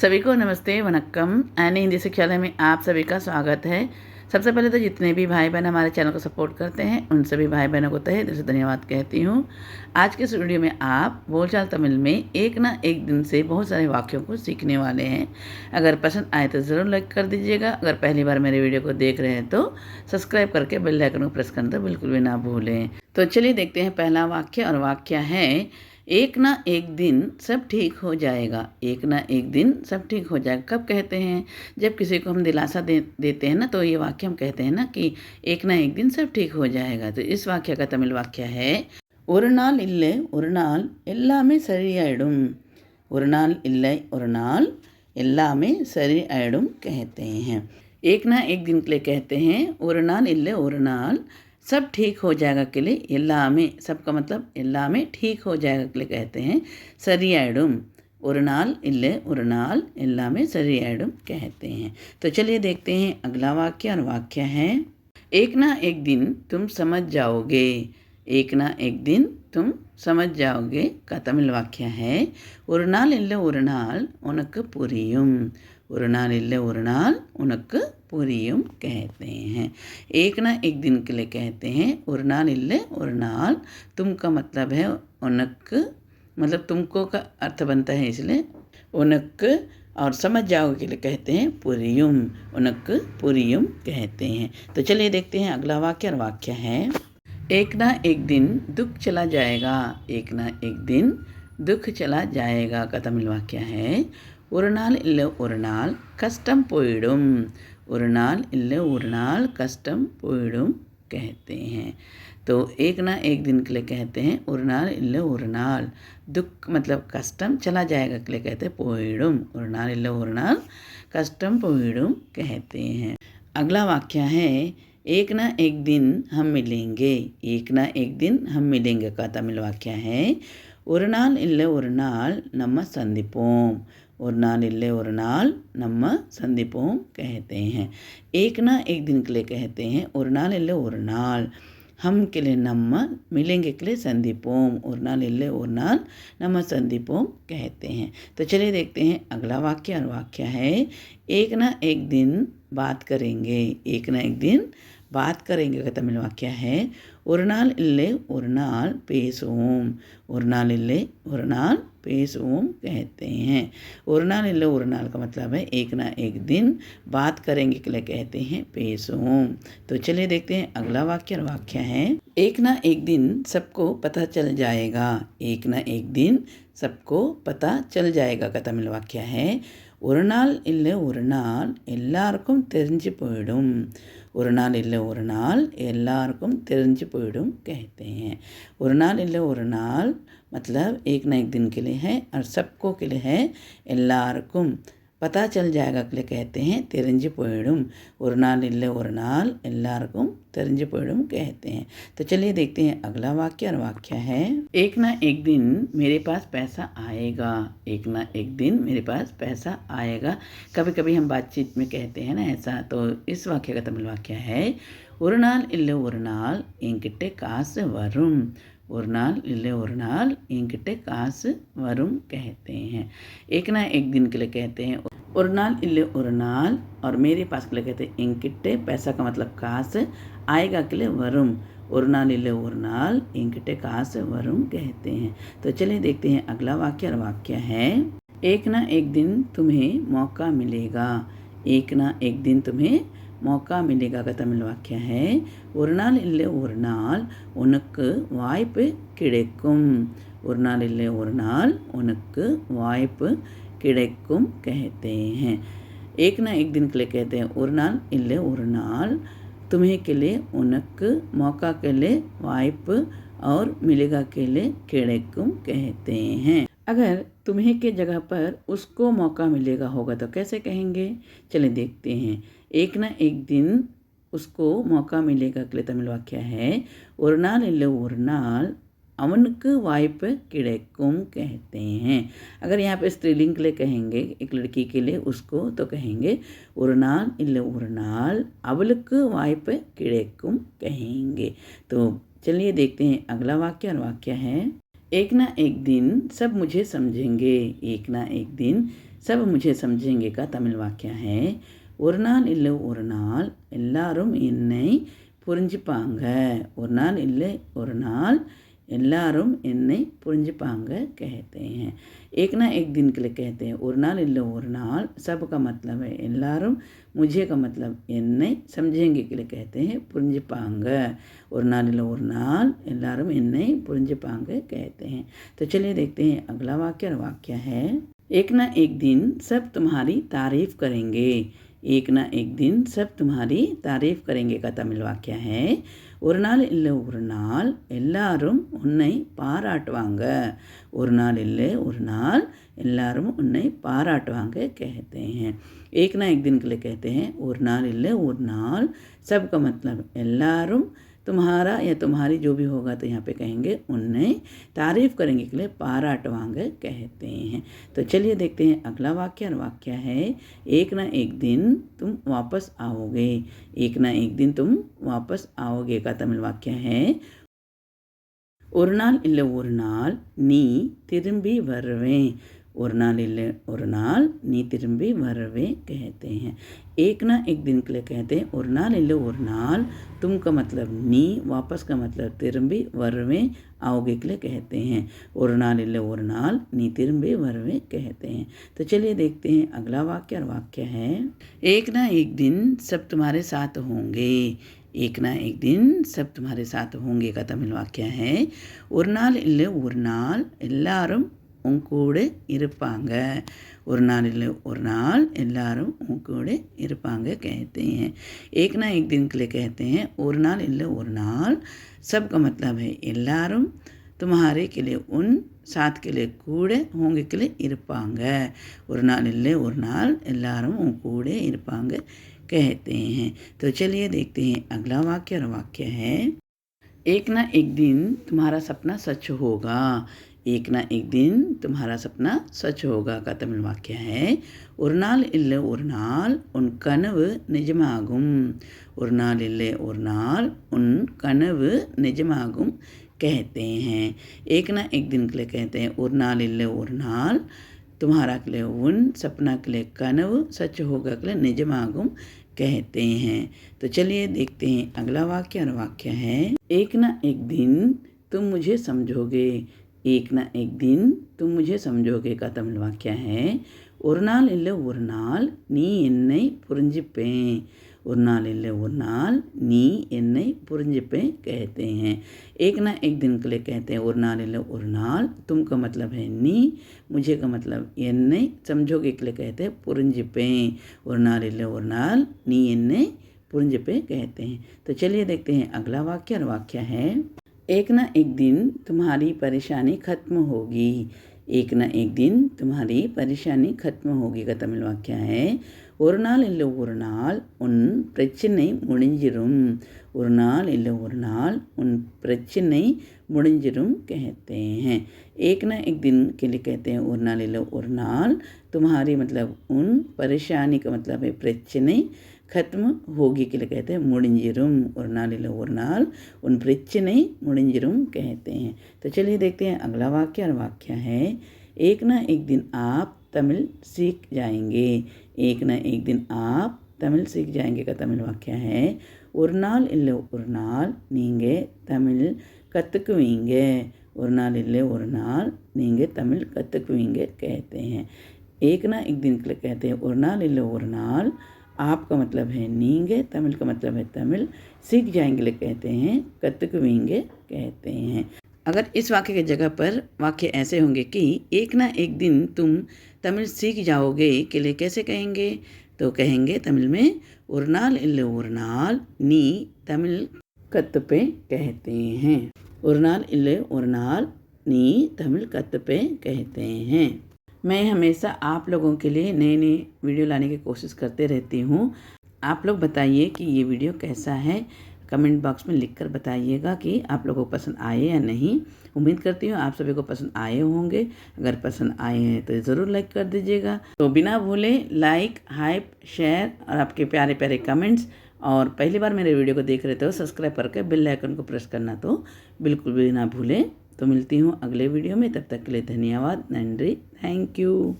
सभी को नमस्ते वनक्कम। यानी हिंदी शिक्षालय में आप सभी का स्वागत है। सबसे पहले तो जितने भी भाई बहन हमारे चैनल को सपोर्ट करते हैं उन सभी भाई बहनों को तहे दिल से धन्यवाद कहती हूँ। आज के इस वीडियो में आप बोलचाल तमिल में एक ना एक दिन से बहुत सारे वाक्यों को सीखने वाले हैं। अगर पसंद आए तो ज़रूर लाइक कर दीजिएगा। अगर पहली बार मेरे वीडियो को देख रहे हैं तो सब्सक्राइब करके बेल आइकन को प्रेस करना तो बिल्कुल भी ना भूलें। तो चलिए देखते हैं पहला वाक्य, और वाक्य है एक ना एक दिन सब ठीक हो जाएगा। एक ना एक दिन सब ठीक हो जाएगा कब कहते हैं? जब किसी को हम दिलासा देते हैं ना, तो ये वाक्य हम कहते हैं ना कि एक ना एक दिन सब ठीक हो जाएगा। तो इस वाक्य का तमिल वाक्य है ஒரு நாள் இல்லை ஒரு நாள் எல்லாமே சரியாயிடும்। ஒரு நாள் இல்லை ஒரு नाल எல்லாமே சரியாயிடும் कहते हैं। एक ना एक दिन के लिए कहते हैं ஒரு நாள் இல்லை ஒரு नाल सब ठीक हो जाएगा के लिए எல்லாமே, सबका मतलब எல்லாமே ठीक हो जाएगा के लिए कहते हैं சரியாயிடும்। ஒரு நாள் இல்லை ஒரு नाल எல்லாமே சரியாயிடும் कहते हैं। तो चलिए देखते हैं अगला वाक्य, और वाक्य है एक ना एक दिन तुम समझ जाओगे। एक ना एक दिन तुम समझ जाओगे का तमिल वाक्य है ஒரு நாள் இல்லை ஒரு நாள் உனக்கு புரியும்। ஒரு நாள் இல்லை ஒரு நாள் உனக்கு புரியும் कहते हैं। एक ना एक दिन के लिए कहते हैं ஒரு நாள் இல்லை ஒரு நாள்। तुम का मतलब है उनक, मतलब तुमको का अर्थ बनता है इसलिए उनक, और समझ जाओगे के लिए कहते हैं पुरियुम। उनक पुरियुम कहते हैं। तो चलिए देखते हैं अगला वाक्य, और वाक्य है एक ना एक दिन दुख चला जाएगा। एक ना एक दिन दुख चला जाएगा का तमिल वाक्य है ஒரு நாள் இல்லை ஒரு நாள் கஷ்டம் போயிடும்। ஒரு நாள் இல்லை ஒரு நாள் கஷ்டம் போயிடும் कहते हैं। तो एक ना एक दिन के लिए कहते हैं ஒரு நாள் இல்லை ஒரு நாள், दुख मतलब कष्टम चला जाएगा के लिए कहते हैं போயிடும்। ஒரு நாள் இல்லை ஒரு நாள் कष्टम போயிடும் कहते हैं। अगला वाक्य है एक ना एक दिन हम मिलेंगे। एक ना एक दिन हम मिलेंगे का तमिल वाक्य है ஒரு நாள் இல்லை ஒரு நாள் நம்ம சந்திப்போம்। ஒரு நாள் இல்லை ஒரு நாள் நம்ம சந்திப்போம் कहते हैं। एक ना एक दिन के लिए कहते हैं ஒரு நாள் இல்லை ஒரு நாள், हम के लिए நம்ம, मिलेंगे के लिए संदीपोम। ஒரு நாள் இல்லை ஒரு நாள் நம்ம संदीपोम कहते हैं। तो चलिए देखते हैं अगला वाक्य, और वाक्य है एक ना एक दिन बात करेंगे। एक ना एक दिन बात करेंगे का तमिल वाक्य है ஒரு நாள் இல்லை ஒரு நாள் பேசுவோம்। ஒரு நாள் இல்லை ஒரு நாள் பேசுவோம் कहते हैं। ஒரு நாள் இல்லை ஒரு नाल का मतलब है एक ना एक दिन, बात करेंगे के लिए कहते हैं पेसोम। तो चलिए देखते हैं अगला वाक्य, और वाक्य है एक ना एक दिन सबको पता चल जाएगा। एक ना एक दिन सबको पता चल जाएगा का तमिल वाक्य है ஒரு நாள் இல்லை ஒரு நாள் எல்லாருக்கும் தெரிஞ்சு போயிடும்। ஒரு நாள் இல்லை ஒரு நாள் எல்லாருக்கும் தெரிஞ்சு போயிடும் कहते हैं। ஒரு நாள் இல்லை ஒரு நாள் मतलब एक ना एक दिन के लिए है, और सबको के लिए है எல்லாருக்கும், पता चल जाएगा के लिए कहते हैं தெரிஞ்சு போயிடும்। ஒரு நாள் இல்லை ஒரு நாள் எல்லாருக்கும் தெரிஞ்சு போயிடும் कहते हैं। तो चलिए देखते हैं अगला वाक्य, और वाक्य है एक ना एक दिन मेरे पास पैसा आएगा। एक ना एक दिन मेरे पास पैसा आएगा। कभी कभी हम बातचीत में कहते हैं ना ऐसा। तो इस वाक्य का तमिल वाक्य है ஒரு நாள் இல்லை ஒரு நாள் என்கிட்ட காசு வரும்। ஒரு நாள் இல்லை ஒரு நாள் என்கிட்ட காசு வரும் कहते हैं। एक ना एक दिन के लिए कहते हैं ஒரு நாள் இல்லை ஒரு நாள், और मेरे पास के लिए कहते हैं என்கிட்ட, पैसा का मतलब कास, आएगा के लिए वरुम। ஒரு நாள் இல்லை ஒரு நாள் என்கிட்ட காசு वरुम कहते हैं। तो चलिए देखते हैं अगला वाक्य, और वाक्य है एक ना एक दिन तुम्हें मौका मिलेगा। एक ना एक दिन तुम्हें मौका मिलेगा का तमिल वाक्य है ஒரு நாள் இல்லை ஒரு நாள் உனக்கு வாய்ப்பு கிடைக்கும்। ஒரு நாள் இல்லை ஒரு நாள் உனக்கு வாய்ப்பு கிடைக்கும் कहते हैं। एक ना एक दिन के लिए कहते हैं ஒரு நாள் இல்லை ஒரு நாள், तुम्हें के लिए उनक, मौका के लिए वाइप, और मिलेगा के लिए கிடைக்கும் कहते हैं। अगर तुम्हें के जगह पर उसको मौका मिलेगा होगा तो कैसे कहेंगे? चलिए देखते हैं। एक ना एक दिन उसको मौका मिलेगा के लिए तमिल वाक्य है ஒரு நாள் இல்லை ஒரு நாள் அவனுக்கு வாய்ப்பு கிடைக்கும் कहते हैं। अगर यहाँ पे स्त्रीलिंग के लिए कहेंगे, एक लड़की के लिए उसको, तो कहेंगे ஒரு நாள் இல்லை ஒரு நாள் அவளுக்கு வாய்ப்பு கிடைக்கும் कहेंगे। तो चलिए देखते हैं अगला वाक्य, और वाक्य है एक ना एक दिन सब मुझे समझेंगे। एक ना एक दिन सब मुझे समझेंगे का तमिल वाक्य है ஒரு நாள் இல்லை ஒரு நாள் எல்லாரும் என்னை புரிஞ்சுப்பாங்க ஒரு நாள் இல்லை ஒரு நாள் எல்லாரும் என்னை புரிஞ்சுப்பாங்க कहते हैं एक ना एक दिन के लिए कहते हैं ஒரு நாள் இல்லை ஒரு நாள் सब का मतलब है எல்லாரும் मुझे का मतलब என்னை समझेंगे के लिए कहते हैं புரிஞ்சுப்பாங்க ஒரு நாள் இல்லை ஒரு நாள் எல்லாரும் என்னை புரிஞ்சுப்பாங்க कहते हैं। तो चलिए देखते हैं अगला वाक्य। और वाक्य है एक ना एक दिन सब तुम्हारी तारीफ करेंगे एक ना एक दिन सब तुम्हारी तारीफ करेंगे का तमिल वाक्य है ஒரு நாள் இல்லை ஒரு நாள் எல்லாரும் உன்னை பாராட்டுவாங்க ஒரு நாள் இல்லை ஒரு நாள் எல்லாரும் उन्हें பாராட்டுவாங்க कहते हैं। एक ना एक दिन के लिए कहते हैं ஒரு நாள் இல்லை ஒரு நாள் सब का मतलब எல்லாரும் तुम्हारा या तुम्हारी जो भी होगा तो यहाँ पे कहेंगे उन्हें तारीफ़ करेंगे के लिए पाराटवांग कहते हैं। तो चलिए देखते हैं अगला वाक्य। और वाक्य है एक ना एक दिन तुम वापस आओगे एक ना एक दिन तुम वापस आओगे का तमिल वाक्य है ஒரு நாள் இல்லை ஒரு நாள் நீ திரும்பி வருவேன் ஒரு நாள் இல்லை ஒரு நாள் நீ திரும்பி வருवे कहते हैं। एक ना एक दिन के लिए कहते हैं ஒரு நாள் இல்லை ஒரு நாள் तुम का मतलब नी वापस का मतलब திரும்பி வருवे आओगे के लिए कहते हैं ஒரு நாள் இல்லை ஒரு நாள் நீ திரும்பி வருवे कहते हैं। तो चलिए देखते हैं अगला वाक्य। और वाक्य है एक ना एक दिन सब तुम्हारे साथ होंगे एक ना एक दिन सब तुम्हारे साथ होंगे का तमिल वाक्य है ஒரு நாள் இல்லை ஒரு நாள் எல்லாரும் உன் கூட இருப்பாங்க ஒரு நாள் இல்லை ஒரு நாள் எல்லாரும் உன் கூட இருப்பாங்க कहते हैं। एक ना एक दिन के लिए कहते हैं ஒரு நாள் இல்லை ஒரு நாள் सब का मतलब है எல்லாரும் तुम्हारे के लिए उन साथ के लिए கூட होंगे के लिए இருப்பாங்க ஒரு நாள் இல்லை ஒரு நாள் எல்லாரும் உன் கூட இருப்பாங்க कहते हैं। तो चलिए देखते हैं अगला वाक्य। और वाक्य है एक ना एक दिन तुम्हारा सपना सच होगा एक ना एक दिन तुम्हारा सपना सच होगा का तमिल वाक्य है ஒரு நாள் இல்லை ஒரு நாள் உன் கனவு நிஜமாகும் ஒரு நாள் இல்லை ஒரு நாள் உன் கனவு நிஜமாகும் कहते हैं। एक ना एक दिन के लिए कहते हैं ஒரு நாள் இல்லை ஒரு நாள் तुम्हारा के लिए उन सपना के लिए कनव सच होगा के लिए निजमागुम कहते हैं। तो चलिए देखते हैं अगला वाक्य। और वाक्य है एक ना एक दिन तुम मुझे समझोगे एक ना एक दिन तुम मुझे समझोगे का तमिल वाक्य है ஒரு நாள் இல்லை ஒரு நாள் நீ என்னை புரிஞ்சுப்பேன் ஒரு நாள் இல்லை ஒரு நாள் நீ என்னை புரிஞ்சுப்பேன் कहते हैं। एक ना एक दिन के लिए कहते हैं ஒரு நாள் இல்லை ஒரு நாள் तुम का मतलब है नी मुझे का मतलब என்னை समझोगे के लिए कहते हैं புரிஞ்சுப்பேன் ஒரு நாள் இல்லை ஒரு நாள் நீ என்னை புரிஞ்சுப்பேன் कहते हैं। तो चलिए देखते हैं अगला वाक्य। और वाक्य है एक ना एक दिन तुम्हारी परेशानी खत्म होगी एक ना एक दिन तुम्हारी परेशानी खत्म होगी का तमिल वाक्य है ஒரு நாள் இல்லை ஒரு நாள் உன் பிரச்சனை முடிஞ்சிரும் ஒரு நாள் இல்லை ஒரு நாள் उन பிரச்சனை முடிஞ்சிரும் कहते हैं। एक ना एक दिन के लिए कहते हैं ஒரு நாள் இல்லை ஒரு நாள் तुम्हारी मतलब उन परेशानी का मतलब है பிரச்சனை खत्म होगी के लिए कहते हैं முடிஞ்சிரும் ஒரு நாள் இல்லை ஒரு நாள் उन பிரச்சனை முடிஞ்சிரும் कहते हैं। तो चलिए देखते हैं अगला वाक्य। और वाक्य है एक ना एक दिन आप तमिल सीख जाएंगे एक ना एक दिन आप तमिल सीख जाएंगे का तमिल वाक्य है ஒரு நாள் இல்லை ஒரு நாள் நீங்கள் தமிழ் கற்றுக்குவீங்க ஒரு நாள் இல்லை ஒரு நாள் நீங்கள் தமிழ் கற்றுக்குவீங்க कहते हैं। एक ना एक दिन के लिए कहते हैं ஒரு நாள் இல்லை ஒரு நாள் आपका मतलब है नींगे तमिल का मतलब है तमिल सीख जाएंगे कहते हैं कत्तकुविंगे कहते हैं। अगर इस वाक्य की जगह पर वाक्य ऐसे होंगे कि एक ना एक दिन तुम तमिल सीख जाओगे के लिए कैसे कहेंगे तो कहेंगे तमिल में ஒரு நாள் இல்லை ஒரு நாள் நீ तमिल कत्तुपे कहते हैं ஒரு நாள் இல்லை ஒரு நாள் நீ तमिल कत्तुपे कहते हैं। मैं हमेशा आप लोगों के लिए नए नए वीडियो लाने की कोशिश करते रहती हूँ। आप लोग बताइए कि ये वीडियो कैसा है कमेंट बॉक्स में लिखकर बताइएगा कि आप लोगों को पसंद आए या नहीं। उम्मीद करती हूँ आप सभी को पसंद आए होंगे। अगर पसंद आए हैं तो ज़रूर लाइक कर दीजिएगा। तो बिना भूले लाइक हाइप शेयर और आपके प्यारे प्यारे कमेंट्स और पहली बार मेरे वीडियो को देख रहे थे तो सब्सक्राइब करके बेल आइकन को प्रेस करना तो बिल्कुल भी ना भूलें। तो मिलती हूँ अगले वीडियो में, तब तक के लिए धन्यवाद, नंदी, थैंक यू।